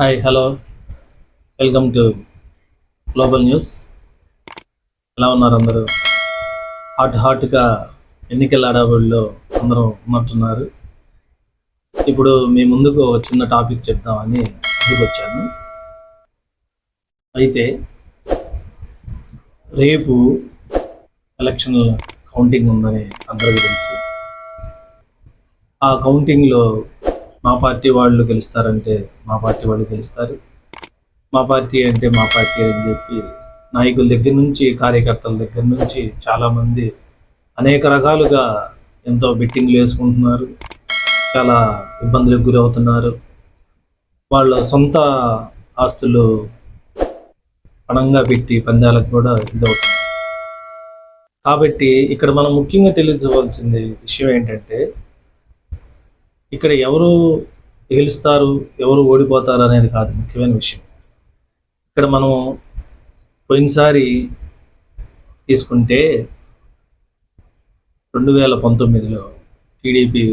Hi hello welcome to global news. ఎలా ఉన్నారు అందరూ? హాట్గా ఎన్నికల అడవుల్లో అందరూ ఉన్నట్టున్నారు. ఇప్పుడు మీ ముందుకు చిన్న టాపిక్ చెప్దామని ముందుకు వచ్చాను. అయితే రేపు ఎలక్షన్ కౌంటింగ్ ఉందని అందరికీ తెలుసు. ఆ కౌంటింగ్లో మా పార్టీ వాళ్ళు గెలుస్తారంటే మా పార్టీ వాళ్ళు గెలుస్తారు, మా పార్టీ అంటే మా పార్టీ అని చెప్పి నాయకుల దగ్గర నుంచి కార్యకర్తల దగ్గర నుంచి చాలామంది అనేక రకాలుగా ఎంతో బెట్టింగ్లు వేసుకుంటున్నారు, చాలా ఇబ్బందులకు గురవుతున్నారు. వాళ్ళ సొంత ఆస్తులు పణంగా పెట్టి పందాలకు కూడా ఇదవుతున్నారు. కాబట్టి ఇక్కడ మనం ముఖ్యంగా తెలియజేయవలసింది విషయం ఏంటంటే, ఇక్కడ ఎవరు గెలుస్తారు ఎవరు ఓడిపోతారు అనేది కాదు ముఖ్యమైన విషయం. ఇక్కడ మనం పోయినసారి తీసుకుంటే 2019లో టీడీపీ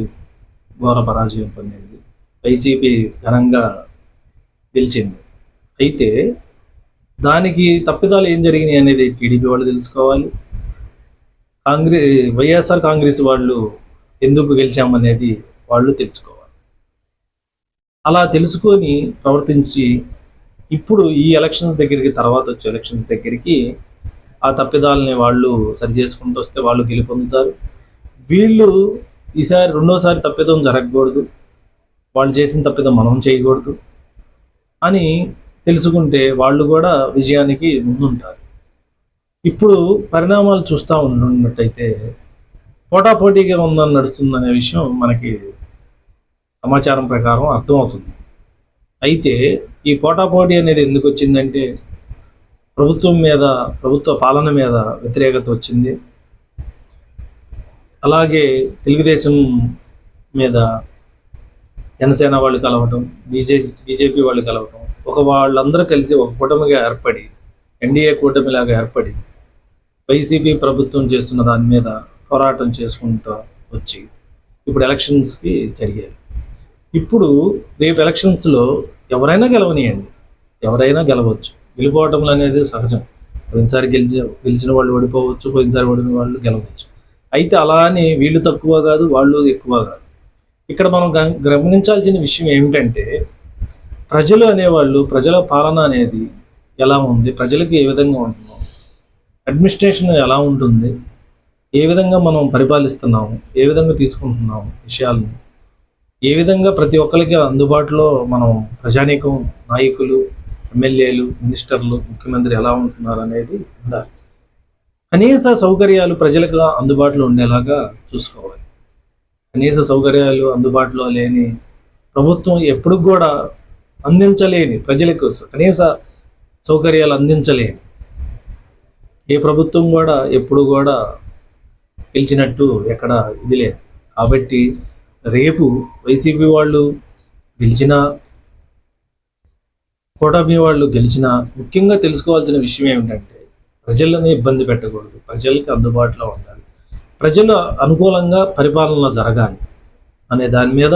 ఘోర పరాజయం పొందింది, వైసీపీ ఘనంగా గెలిచింది. అయితే దానికి తప్పిదాలు ఏం జరిగినాయి అనేది టీడీపీ వాళ్ళు తెలుసుకోవాలి. వైఎస్ఆర్ కాంగ్రెస్ వాళ్ళు ఎందుకు గెలిచామనేది వాళ్ళు తెలుసుకోవాలి. అలా తెలుసుకొని ప్రవర్తించి ఇప్పుడు ఈ ఎలక్షన్స్ దగ్గరికి, తర్వాత వచ్చే ఎలక్షన్స్ దగ్గరికి ఆ తప్పిదాలని వాళ్ళు సరి చేసుకుంటూ వస్తే వాళ్ళు గెలుపొందుతారు. వీళ్ళు ఈసారి రెండోసారి తప్పిదం జరగకూడదు, వాళ్ళు చేసిన తప్పిదం మనం చేయకూడదు అని తెలుసుకుంటే వాళ్ళు కూడా విజయానికి ముందుంటారు. ఇప్పుడు పరిణామాలు చూస్తూ ఉన్నట్టయితే పోటాపోటీగా ఉందని నడుస్తుందనే విషయం మనకి సమాచారం ప్రకారం అర్థమవుతుంది. అయితే ఈ పోటాపోటీ అనేది ఎందుకు వచ్చిందంటే, ప్రభుత్వం మీద, ప్రభుత్వ పాలన మీద వ్యతిరేకత వచ్చింది. అలాగే తెలుగుదేశం మీద జనసేన వాళ్ళు కలవటం, బీజేపీ వాళ్ళు కలవటం, వాళ్ళందరూ కలిసి ఒక కూటమిగా ఏర్పడి, ఎన్డీఏ కూటమిలాగా ఏర్పడి వైసీపీ ప్రభుత్వం చేస్తున్న దాని మీద పోరాటం చేసుకుంటూ వచ్చి ఇప్పుడు ఎలక్షన్స్కి జరిగాయి. ఇప్పుడు రేపు ఎలక్షన్స్లో ఎవరైనా గెలవనియండి, ఎవరైనా గెలవచ్చు. గెలిపోవటం అనేది సహజం. పోయినసారి గెలిచిన వాళ్ళు ఓడిపోవచ్చు, పోయినసారి ఓడిన వాళ్ళు గెలవచ్చు. అయితే అలా అని వీళ్ళు తక్కువ కాదు, వాళ్ళు ఎక్కువ కాదు. ఇక్కడ మనం గమనించాల్సిన విషయం ఏమిటంటే, ప్రజలు అనేవాళ్ళు, ప్రజల పాలన అనేది ఎలా ఉంది, ప్రజలకి ఏ విధంగా ఉంటుందో, అడ్మినిస్ట్రేషన్ ఎలా ఉంటుంది, ఏ విధంగా మనం పరిపాలిస్తున్నాము, ఏ విధంగా తీసుకుంటున్నాము విషయాలను, ఏ విధంగా ప్రతి ఒక్కరికి అందుబాటులో మనం ప్రజానీకం, నాయకులు, ఎమ్మెల్యేలు, మినిస్టర్లు, ముఖ్యమంత్రి ఎలా ఉంటున్నారు అనేది ఉండాలి. కనీస సౌకర్యాలు ప్రజలకు అందుబాటులో ఉండేలాగా చూసుకోవాలి. కనీస సౌకర్యాలు అందుబాటులో లేని ప్రభుత్వం, ఎప్పుడు కూడా అందించలేని, ప్రజలకు కనీస సౌకర్యాలు అందించలేని ఏ ప్రభుత్వం కూడా ఎప్పుడు కూడా గెలిచినట్టు ఎక్కడ ఇది లేదు. కాబట్టి రేపు వైసీపీ వాళ్ళు గెలిచినా, కూటమి వాళ్ళు గెలిచినా, ముఖ్యంగా తెలుసుకోవాల్సిన విషయం ఏమిటంటే, ప్రజలను ఇబ్బంది పెట్టకూడదు, ప్రజలకి అందుబాటులో ఉండాలి, ప్రజలు అనుకూలంగా పరిపాలన జరగాలి అనే దాని మీద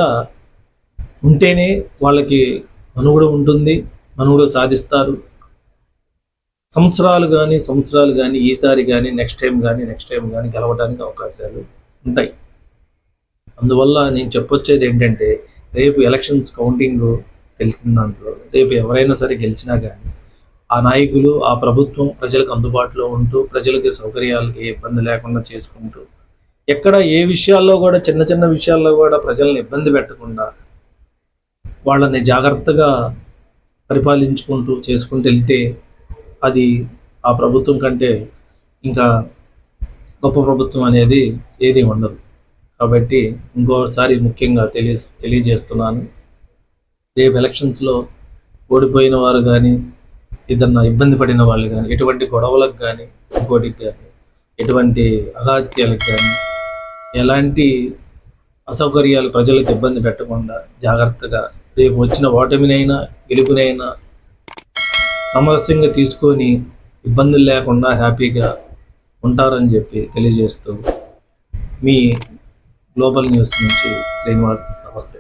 ఉంటేనే వాళ్ళకి మనుగడ ఉంటుంది, మనుగడ సాధిస్తారు. సంవత్సరాలు కానీ ఈసారి కానీ నెక్స్ట్ టైం కానీ గెలవడానికి అవకాశాలు ఉంటాయి. అందువల్ల నేను చెప్పొచ్చేది ఏంటంటే, రేపు ఎలక్షన్స్ కౌంటింగ్ తెలిసిన దాంట్లో రేపు ఎవరైనా సరే గెలిచినా కానీ ఆ నాయకులు, ఆ ప్రభుత్వం ప్రజలకు అందుబాటులో ఉంటూ, ప్రజలకి సౌకర్యాలకి ఏ ఇబ్బంది లేకుండా చేసుకుంటూ, ఎక్కడ ఏ విషయాల్లో కూడా, చిన్న విషయాల్లో కూడా ప్రజల్ని ఇబ్బంది పెట్టకుండా వాళ్ళని జాగ్రత్తగా పరిపాలించుకుంటూ చేసుకుంటూ వెళ్తే అది ఆ ప్రభుత్వం కంటే ఇంకా గొప్ప ప్రభుత్వం అనేది ఏది ఉండదు. కాబట్టి ఇంకోసారి ముఖ్యంగా తెలియజేస్తున్నాను, రేపు ఎలక్షన్స్లో ఓడిపోయిన వారు కానీ, ఏదన్నా ఇబ్బంది పడిన వాళ్ళు కానీ, ఎటువంటి గొడవలకు కానీ, ఇంకోటికి కానీ, ఎటువంటి అఘాత్యాలకు కానీ, ఎలాంటి అసౌకర్యాలు ప్రజలకు ఇబ్బంది పెట్టకుండా జాగ్రత్తగా రేపు వచ్చిన ఓటమినైనా గెలుపునైనా సమరస్యంగా తీసుకొని ఇబ్బందులు లేకుండా హ్యాపీగా ఉంటారని చెప్పి తెలియజేస్తూ, మీ గ్లోబల్ న్యూస్ నుంచి శ్రీనివాస్. నమస్తే.